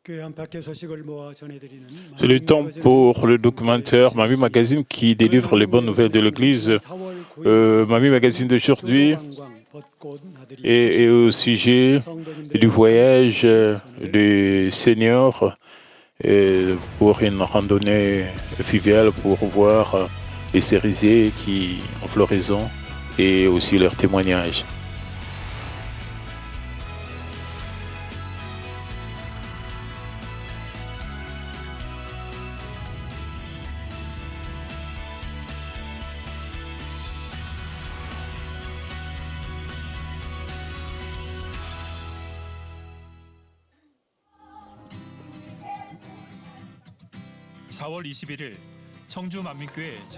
C'est le temps pour le documentaire Mamie Magazine qui délivre les bonnes nouvelles de l'Église. Mamie Magazine d'aujourd'hui est au sujet du voyage des seniors pour une randonnée fluviale pour voir les cerisiers qui ont floraison et aussi leurs témoignages.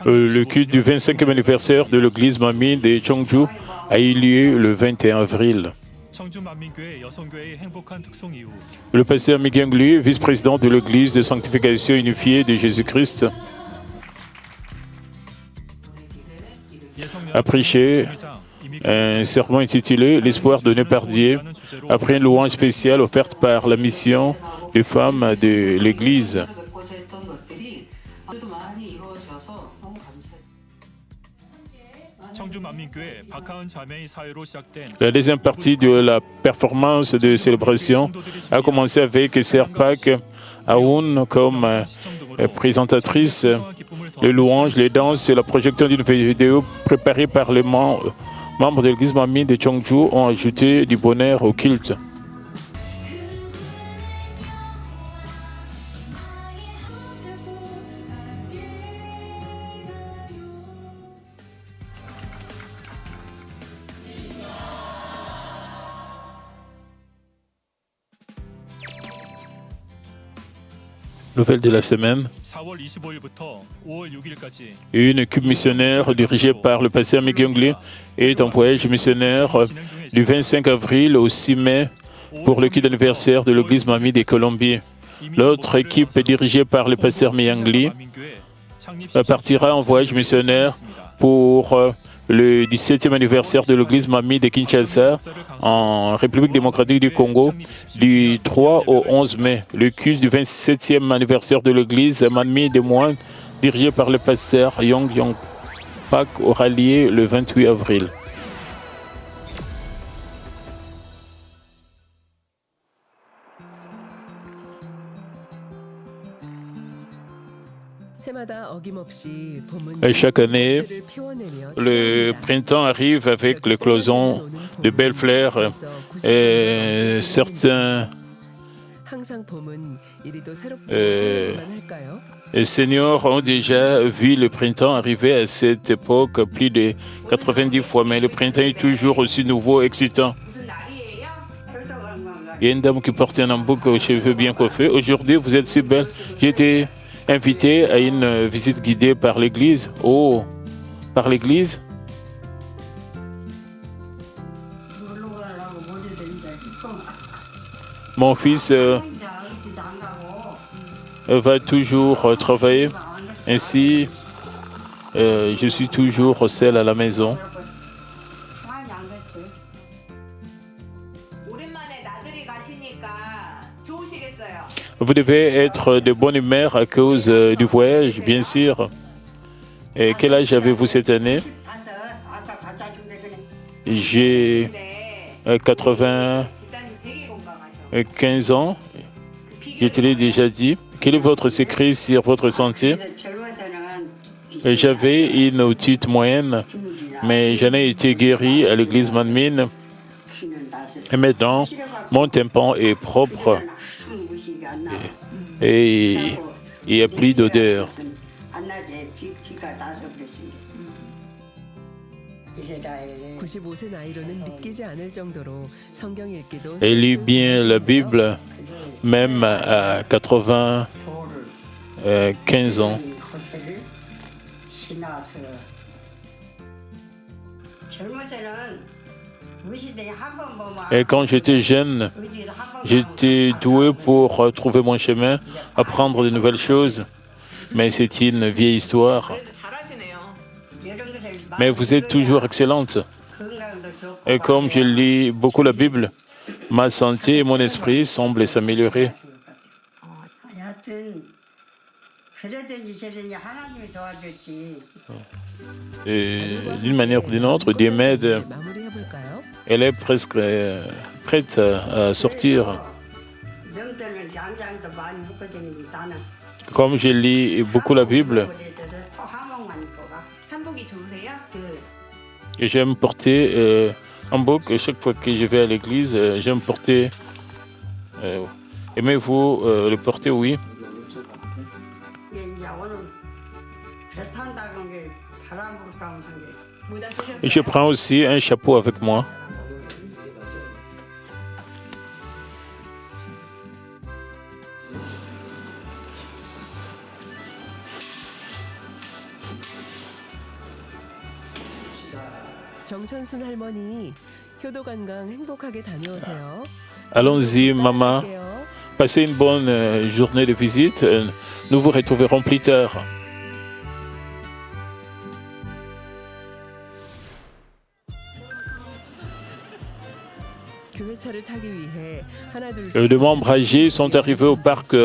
Le culte du 25e anniversaire de l'église Manmin de Cheongju a eu lieu le 21 avril. Le pasteur Mi Kyung-Lee, vice-président de l'église de sanctification unifiée de Jésus-Christ, a prêché un sermon intitulé « L'espoir donné par Dieu » après une louange spéciale offerte par la mission des femmes de l'église. La deuxième partie de la performance de célébration a commencé avec Sœur Park Aoun comme présentatrice. Les louanges, les danses et la projection d'une vidéo préparée par les membres de l'église Manmin de Cheongju ont ajouté du bonheur au culte. Nouvelle de la semaine. Une équipe missionnaire dirigée par le pasteur Mi Kyung-Lee est en voyage missionnaire du 25 avril au 6 mai pour le culte d'anniversaire de l'église Manmin de Colombie. L'autre équipe dirigée par le pasteur Mi Kyung-Lee partira en voyage missionnaire pour le 17e anniversaire de l'église Manmin de Kinshasa en République démocratique du Congo du 3 au 11 mai. Le culte du 27e anniversaire de l'église Manmin de Moine dirigé par le pasteur Yong Yong Pak aura lieu le 28 avril. Et chaque année, le printemps arrive avec l'éclosion de belles fleurs et certains seniors ont déjà vu le printemps arriver à cette époque plus de 90 fois, mais le printemps est toujours aussi nouveau, excitant. Il y a une dame qui porte un embout aux cheveux bien coiffés. Aujourd'hui, vous êtes si belle. J'ai été invité à une visite guidée par l'église. Oh, par l'église? Mon fils va toujours travailler. Ainsi, je suis toujours seul à la maison. Vous devez être de bonne humeur à cause du voyage, bien sûr. Et quel âge avez-vous cette année? J'ai 95 ans. Je te l'ai déjà dit. Quel est votre secret sur votre santé? J'avais une otite moyenne, mais j'en ai été guéri à l'église Manmin. Et maintenant, mon tympan est propre. Et il n'y a plus d'odeur. Elle lit bien la Bible, même à 95 ans. Et quand j'étais jeune, j'étais doué pour trouver mon chemin, apprendre de nouvelles choses. Mais c'est une vieille histoire. Mais vous êtes toujours excellente. Et comme je lis beaucoup la Bible, ma santé et mon esprit semblent s'améliorer. Et d'une manière ou d'une autre, Dieu m'aide. Elle est presque prête à sortir. Comme je lis beaucoup la Bible, et j'aime porter un bouc chaque fois que je vais à l'église. J'aime porter. Aimez-vous le porter? Oui. Et je prends aussi un chapeau avec moi. 정천순 할머니, 효도관광 행복하게 다녀오세요. Allons-y, maman. Passez une bonne journée de visite. Nous vous retrouverons plus tard. 교회차를 타기 위해 하나 둘 Les membres âgés sont arrivés au parc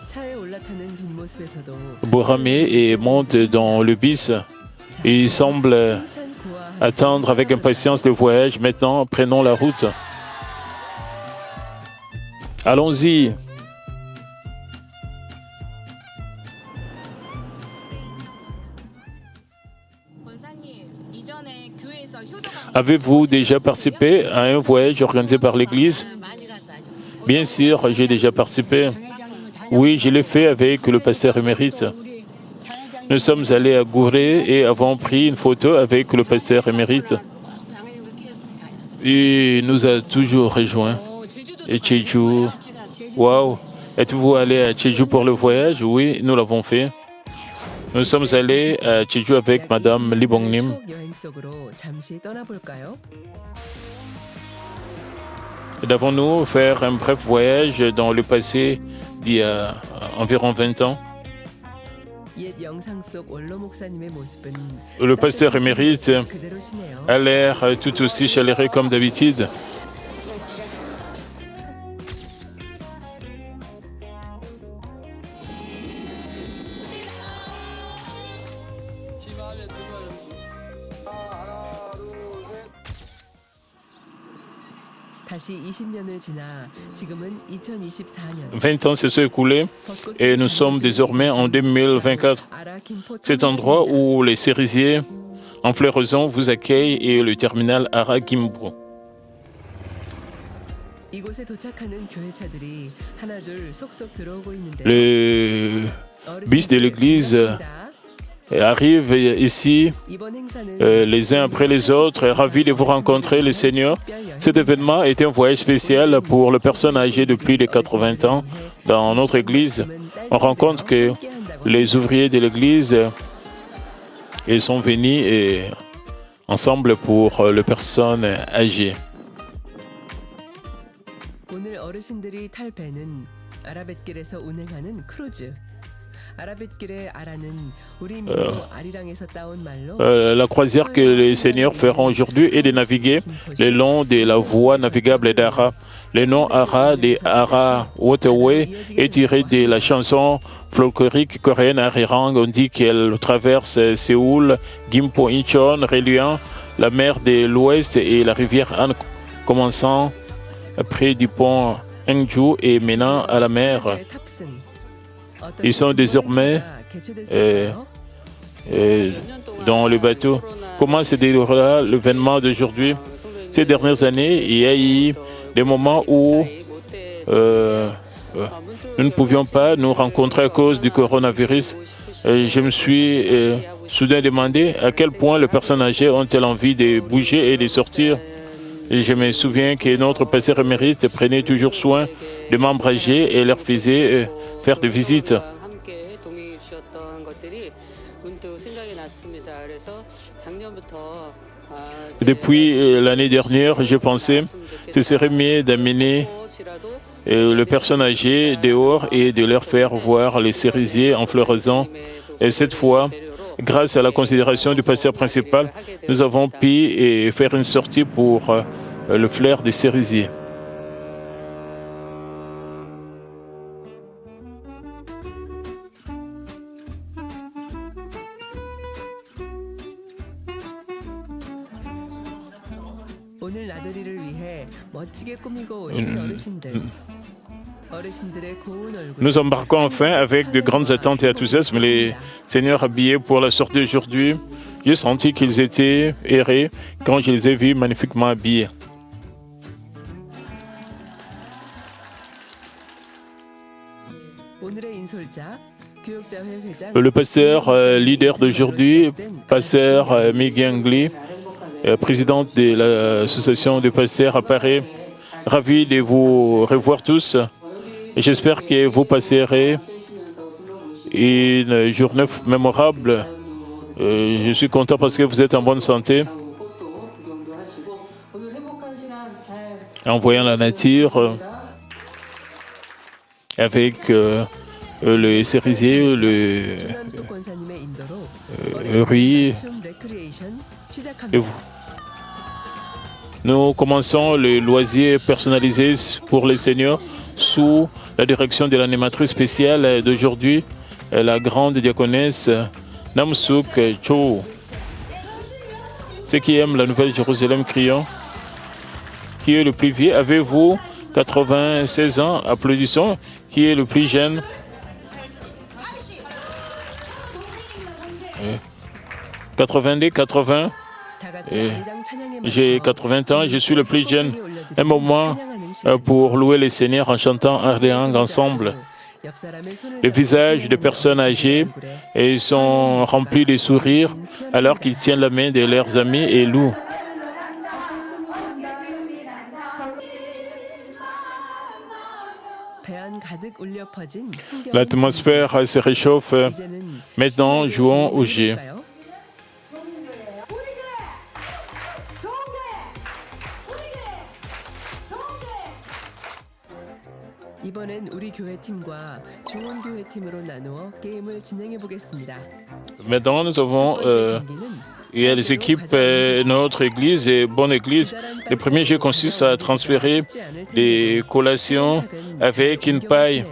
차에 올라타는 뒷모습에서도 Boramé et montent dans le bus. Ils semblent attendre avec impatience le voyage. Maintenant, prenons la route. Allons-y. Avez-vous déjà participé à un voyage organisé par l'Église? Bien sûr, j'ai déjà participé. Oui, je l'ai fait avec le pasteur émérite. Nous sommes allés à Gouré et avons pris une photo avec le pasteur émérite. Il nous a toujours rejoints. Et Jeju, waouh! Êtes-vous allé à Jeju pour le voyage? Oui, nous l'avons fait. Nous sommes allés à Jeju avec Madame Lee Bong-nim. Devons-nous faire un bref voyage dans le passé d'il y a environ 20 ans? Le pasteur émérite a l'air tout aussi chaleureux comme d'habitude. 다시 20년을 지나 지금은 2024년. 20 ans se sont écoulés et nous sommes désormais en 2024. Cet endroit où les cerisiers en floraison vous accueillent est le terminal Ara Gimbro. 이곳에 도착하는 교회차들이 하나둘 속속 들어오고 있는데. Le bus de l'église arrive ici les uns après les autres. Ravis de vous rencontrer, les seigneurs. Cet événement est un voyage spécial pour les personnes âgées de plus de 80 ans. Dans notre église, on rencontre que les ouvriers de l'église ils sont venus ensemble pour les personnes âgées. 오늘 어르신들이 탈 배는 아라뱃길에서 운행하는 크루즈. La croisière que les seigneurs feront aujourd'hui est de naviguer le long de la voie navigable d'Ara. Le nom Ara des Ara Waterway est tiré de la chanson folklorique coréenne Arirang. On dit qu'elle traverse Séoul, Gimpo, Incheon, reliant la mer de l'Ouest et la rivière Han, commençant près du pont Hengju et menant à la mer. Ils sont désormais dans le bateau. Comment se déroulera l'événement d'aujourd'hui? Ces dernières années, il y a eu des moments où nous ne pouvions pas nous rencontrer à cause du coronavirus. Je me suis soudain demandé à quel point les personnes âgées ont-elles envie de bouger et de sortir. Et je me souviens que notre pasteur émérite prenait toujours soin des membres âgés et leur faisait faire des visites. Depuis l'année dernière, j'ai pensé que ce serait mieux d'amener les personnes âgées dehors et de leur faire voir les cerisiers en floraison. Et cette fois, grâce à la considération du pasteur principal, nous avons pu faire une sortie pour le flair des cerisiers. 오늘 나들이를 위해 멋지게 꾸미고 오신 어르신들. 어르신들의 고운 얼굴. Nous embarquons enfin avec de grandes attentes et enthousiasme. Les seigneurs habillés pour la sortie d'aujourd'hui, j'ai senti qu'ils étaient errés quand je les ai vus magnifiquement habillés. 오늘의 인솔자 교육자회 회장. Le pasteur leader d'aujourd'hui, pasteur Miguel Ngli, président de l'association des pasteurs à Paris, ravi de vous revoir tous. Et j'espère que vous passerez une journée mémorable. Je suis content parce que vous êtes en bonne santé. En voyant la nature, avec le cerisier, le 조남수 권사님의 인도로 riz. 춤 레크리에이션 Et 시작합니다. vous. Nous commençons le loisir personnalisé pour les seniors sous la direction de l'animatrice spéciale d'aujourd'hui, la grande diaconesse Namsuk Cho. Ceux qui aiment la Nouvelle Jérusalem, crions. Qui est le plus vieux? Avez-vous 96 ans? Applaudissons. Qui est le plus jeune? 90, 80. 다 같이 예. 아리랑 찬양에 J'ai 맞춰 80 ans, je suis le plus jeune. 올려드리는 Un moment 찬양하는 시간. pour louer les Seigneurs en chantant un triangle ensemble. 옆 사람의 손을 Les 잡고 visages des 찬양하는 personnes âgées 얼굴에 et ils sont remplis de sourires alors qu'ils tiennent la main de leurs amis et louent. 배안 가득 울려 퍼진 흥겨운 L'atmosphère se réchauffe. 이제는 Maintenant, jouons au jeu. 볼까요? 이번엔 우리 교회 팀과 좋은 교회 팀으로 나누어 게임을 진행해 보겠습니다. Maintenant, nous avons il y a les équipes, notre église et bonne église. Le premier jeu consiste à transférer les collations avec une paille.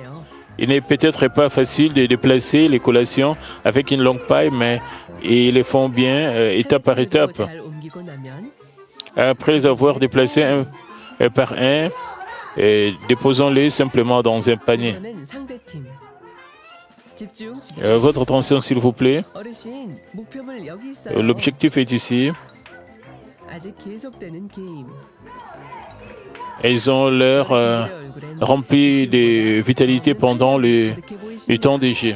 Il n'est peut-être pas facile de déplacer les collations avec une longue paille, mais ils les font bien étape par étape. 잘 옮기고 나면 Après les avoir déplacés un par un, déposons-les simplement dans un panier. 이번엔 상대팀. 집중. Votre attention, s'il vous plaît. 어르신, 목표물 여기 있어요. L'objectif est ici. 아직 계속되는 게임. Ils ont l'air remplis de vitalité pendant le temps des jeux.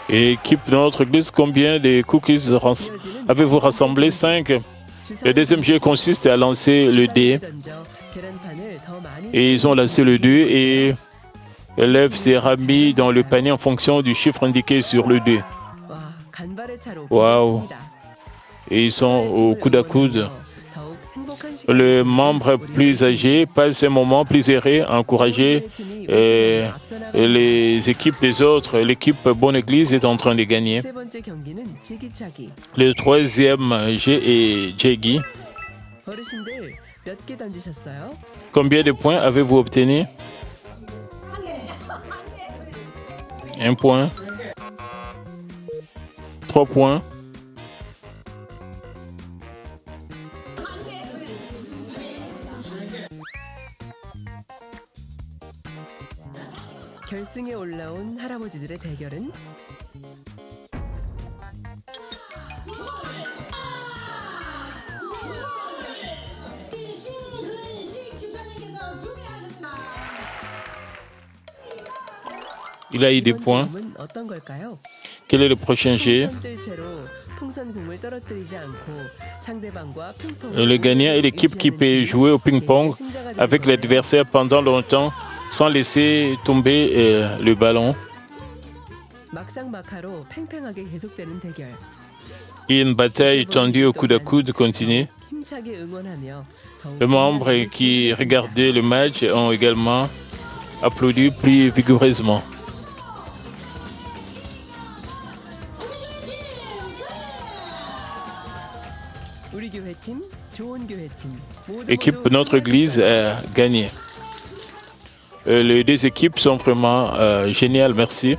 Équipe de notre église, combien de cookies avez-vous rassemblé? 5. Le deuxième jeu consiste à lancer le dé. Et ils ont lancé le dé et l'œuf sera mis dans le panier en fonction du chiffre indiqué sur le dé. Waouh! Et ils sont au coude à coude. Le membre plus âgé passe un moment plus heureux à encourager les équipes des autres. L'équipe Bonne Église est en train de gagner. Le troisième jeu est Jegi. Combien de points avez-vous obtenu? 1 point. 3 points. 결승에 올라온 할아버지들의 대결은 Il a eu des points. 게임은 어떤 걸까요? Quel est le prochain jeu? 손뜰채로 풍선공을 떨어뜨리지 않고 상대방과 핑퐁. Le gagnant est l'équipe qui peut jouer au ping-pong avec l'adversaire pendant longtemps sans laisser tomber le ballon. 막상막하로 팽팽하게 계속되는 대결. Et une bataille tendue au coude à coude continue. 힘차게 응원하며 더욱 Les membres qui regardaient le match ont également applaudi plus vigoureusement. 우리 교회팀, 좋은 교회팀. Équipe, notre église a gagné. Les deux équipes sont vraiment géniales, merci.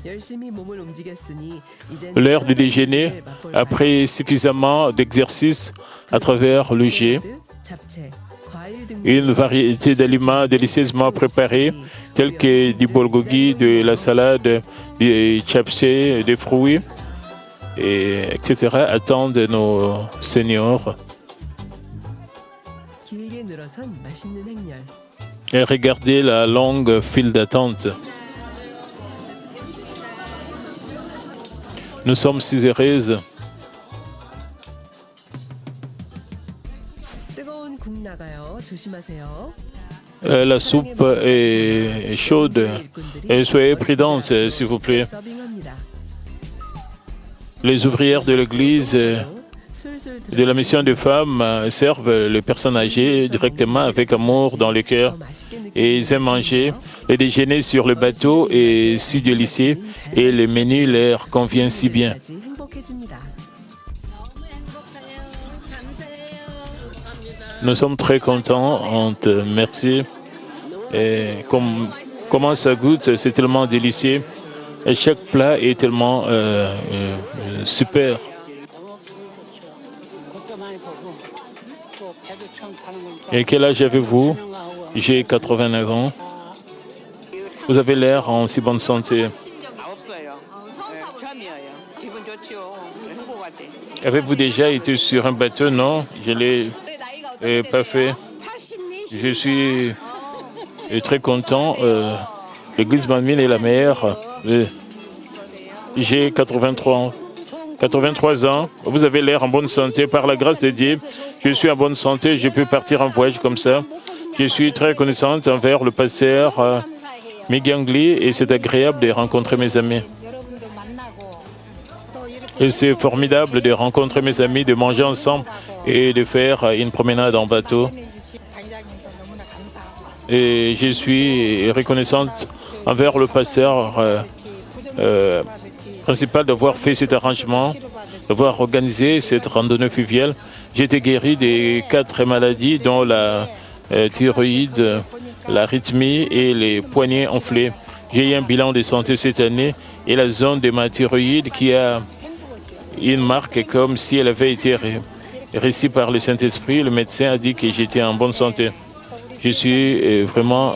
열심히 몸을 움직였으니 이젠 L'heure du déjeuner, après suffisamment d'exercices à travers le jet, 잡채, 과일 등 une variété d'aliments délicieusement préparés, tels que du bulgogi, de la salade, des chapsés, des fruits, etc., attendent nos seniors. 길게 늘어선 맛있는 행렬. Et regardez la longue file d'attente. Nous sommes si heureuses. 뜨거운 국 나가요. 조심하세요. La soupe est chaude. Et soyez prudentes, s'il vous plaît. 서빙합니다. Les ouvrières de l'église 술술 de la mission des femmes servent les personnes âgées directement avec amour dans le cœur. Et ils aiment manger. Le déjeuner sur le bateau est si délicieux et le menu leur convient si bien. 행복해집니다. Nous sommes très contents, on te remercie. Et comment ça goûte, c'est tellement délicieux. Et chaque plat est tellement super. Et quel âge avez-vous? J'ai 89 ans. Vous avez l'air en si bonne santé. Avez-vous déjà été sur un bateau? Non, je ne l'ai pas fait. Je suis très content. L'église Mamine est la meilleure. J'ai 83 ans. 83 ans. Vous avez l'air en bonne santé. Par la grâce de Dieu, je suis en bonne santé. Je peux partir en voyage comme ça. Je suis très reconnaissante envers le pasteur Migangli et c'est agréable de rencontrer mes amis. Et c'est formidable de rencontrer mes amis, de manger ensemble et de faire une promenade en bateau. Et je suis reconnaissante envers le pasteur principal d'avoir fait cet arrangement, d'avoir organisé cette randonnée fluviale. J'ai été guéri des 4 maladies, dont la thyroïde, l'arythmie et les poignets enflés. J'ai eu un bilan de santé cette année et la zone de ma thyroïde qui a une marque comme si elle avait été récite par le Saint-Esprit. Le médecin a dit que j'étais en bonne santé. Je suis vraiment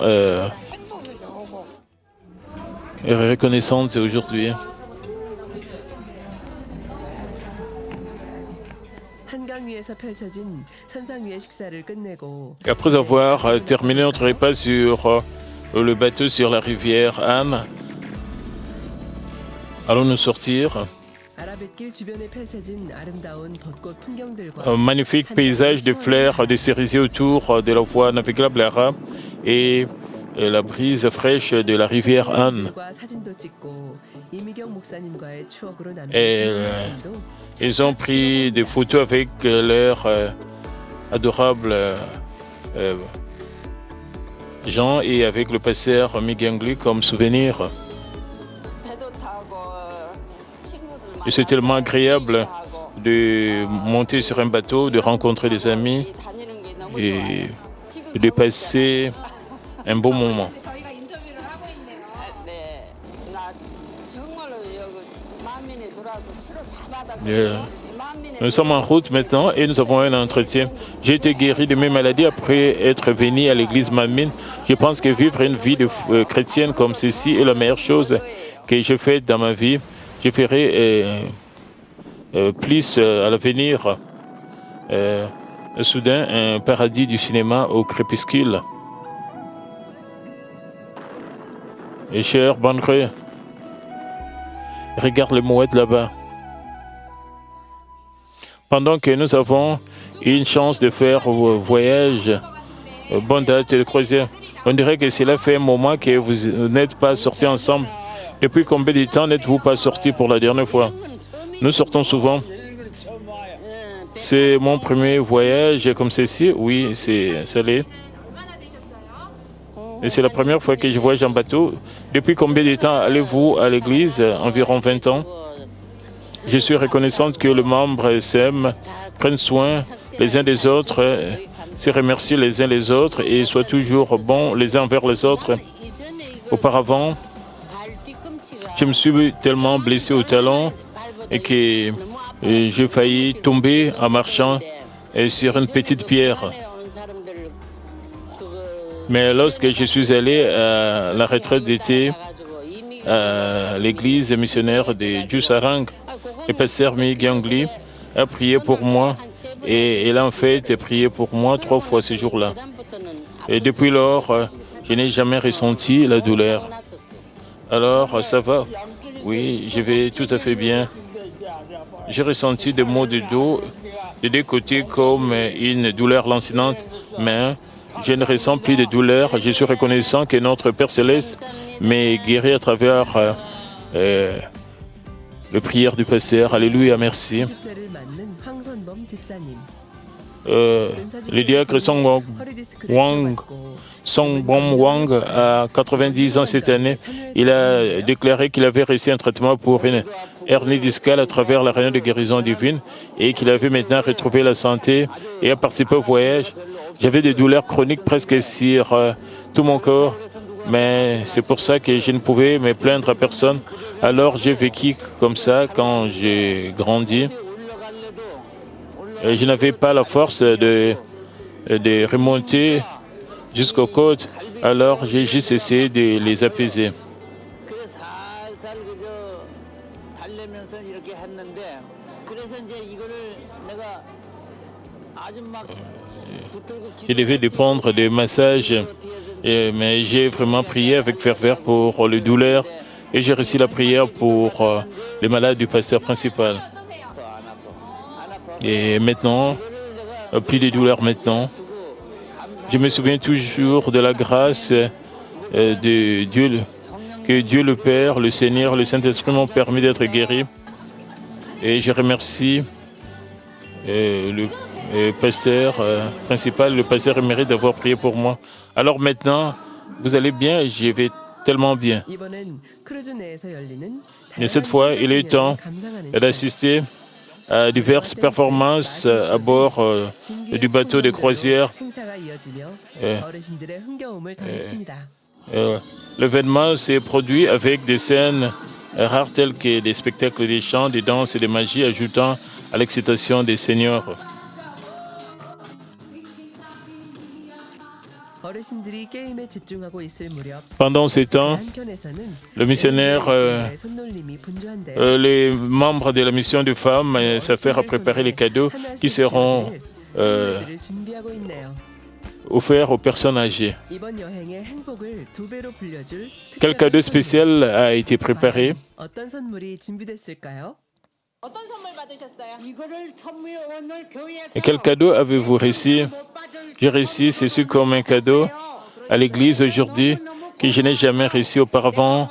reconnaissante aujourd'hui. 한강 위에서 펼쳐진 선상 위의 식사를 끝내고 Après avoir terminé notre repas sur le bateau sur la rivière Anne, allons-nous sortir. 아라뱃길 주변에 펼쳐진 아름다운 벚꽃 풍경들과 Un magnifique paysage de fleurs, de cerisiers autour de la voie navigable Ara et la brise fraîche de la rivière Anne. 과 사진도 찍고 이미경 목사님과의 추억으로 남긴 Et 사진도 ils ont pris des photos avec leurs adorables gens et avec le pasteur Migangli comme souvenir. Et c'est tellement agréable de monter sur un bateau, de rencontrer des amis et de passer un bon moment. Nous sommes en route maintenant et nous avons un entretien. J'ai été guéri de mes maladies après être venu à l'église Mamine. Je pense que vivre une vie de chrétienne comme ceci est la meilleure chose que j'ai faite dans ma vie. Je ferai plus à l'avenir. Soudain, un paradis du cinéma au crépuscule. Et cher Bandré, regarde les mouettes là-bas. Pendant que nous avons une chance de faire un voyage, bonne date de croisière, on dirait que cela fait un moment que vous n'êtes pas sortis ensemble. Depuis combien de temps n'êtes-vous pas sortis pour la dernière fois? Nous sortons souvent. C'est mon premier voyage comme ceci. Oui, c'est salé. Et c'est la première fois que je voyage en bateau. Depuis combien de temps allez-vous à l'église? Environ 20 ans. Je suis reconnaissante que les membres s'aiment, prennent soin les uns des autres, se remercient les uns les autres et soient toujours bons les uns envers les autres. Auparavant, je me suis tellement blessé au talon et que j'ai failli tomber en marchant sur une petite pierre. Mais lorsque je suis allé à la retraite d'été à l'église missionnaire de Jusarang, le pasteur Mi Gyongli a prié pour moi et il a en fait prié pour moi 3 fois ce jour-là. Et depuis lors, je n'ai jamais ressenti la douleur. Alors, ça va? Oui, je vais tout à fait bien. J'ai ressenti des maux de dos de 2 côtés comme une douleur lancinante, mais je ne ressens plus de douleur. Je suis reconnaissant que notre Père Céleste m'est guéri à travers le prière du pasteur. Alléluia, merci. Le diacre Songbom Wang a 90 ans cette année. Il a déclaré qu'il avait reçu un traitement pour une hernie discale à travers la réunion de guérison divine et qu'il avait maintenant retrouvé la santé et a participé au voyage. J'avais des douleurs chroniques presque sur tout mon corps, mais c'est pour ça que je ne pouvais me plaindre à personne. Alors j'ai vécu comme ça quand j'ai grandi. Et je n'avais pas la force de remonter jusqu'aux côtes, alors j'ai juste essayé de les apaiser. Je devais dépendre des massages, mais j'ai vraiment prié avec ferveur pour les douleurs et j'ai reçu la prière pour les malades du pasteur principal. Et maintenant, plus de douleurs maintenant. Je me souviens toujours de la grâce de Dieu, que Dieu le Père, le Seigneur, le Saint-Esprit m'ont permis d'être guéri. Et je remercie le pasteur principal, le pasteur émérite d'avoir prié pour moi. Alors maintenant, vous allez bien, j'y vais tellement bien. Et cette fois, il est temps d'assister à diverses performances à bord du bateau de croisière. L'événement s'est produit avec des scènes rares telles que des spectacles de chants, des danses et des magies, ajoutant à l'excitation des seniors. Pendant ce temps, le missionnaire, les membres de la mission de femmes s'affairent à préparer les cadeaux qui seront offerts aux personnes âgées. Quel cadeau spécial a été préparé? Et quel cadeau avez-vous reçu? J'ai reçu ceci comme un cadeau à l'église aujourd'hui que je n'ai jamais reçu auparavant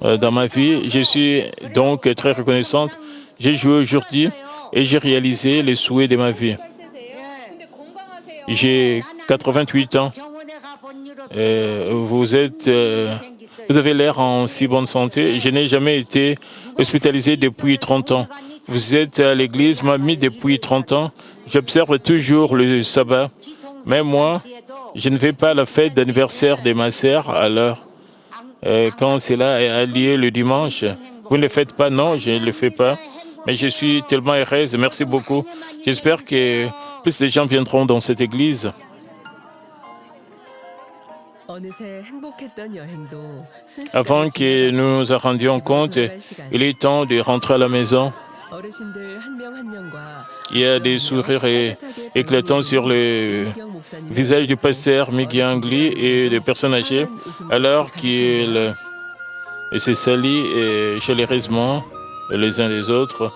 dans ma vie. Je suis donc très reconnaissante. J'ai joué aujourd'hui et j'ai réalisé les souhaits de ma vie. J'ai 88 ans. Vous avez l'air en si bonne santé. Je n'ai jamais été hospitalisé depuis 30 ans. Vous êtes à l'église, mamie, depuis 30 ans. J'observe toujours le sabbat. Mais moi, je ne vais pas à la fête d'anniversaire de ma sœur. Alors, quand cela a lieu le dimanche, vous ne le faites pas? Non, je ne le fais pas. Mais je suis tellement heureuse. Merci beaucoup. J'espère que plus de gens viendront dans cette église. Avant que nous nous en rendions compte, il est temps de rentrer à la maison. Il y a des sourires éclatants sur le visage du pasteur Mi Gyongli et des personnes âgées, alors qu'ils se salient chaleureusement les uns les autres.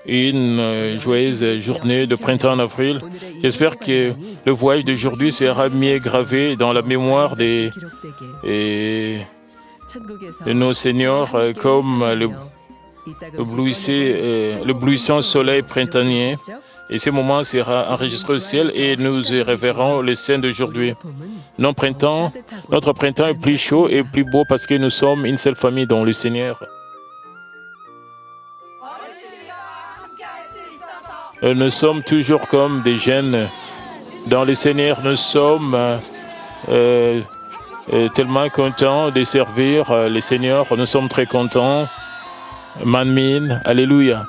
Une joyeuse journée de printemps en avril. J'espère que le voyage d'aujourd'hui sera mieux gravé dans la mémoire de nos seniors comme le blouissant soleil printanier. Et ce moment sera enregistré au ciel et nous y reverrons les scènes d'aujourd'hui. Notre printemps est plus chaud et plus beau parce que nous sommes une seule famille dans le Seigneur. Nous sommes toujours comme des jeunes dans le Seigneur. Nous sommes tellement contents de servir le Seigneur. Nous sommes très contents. Manmin, alléluia.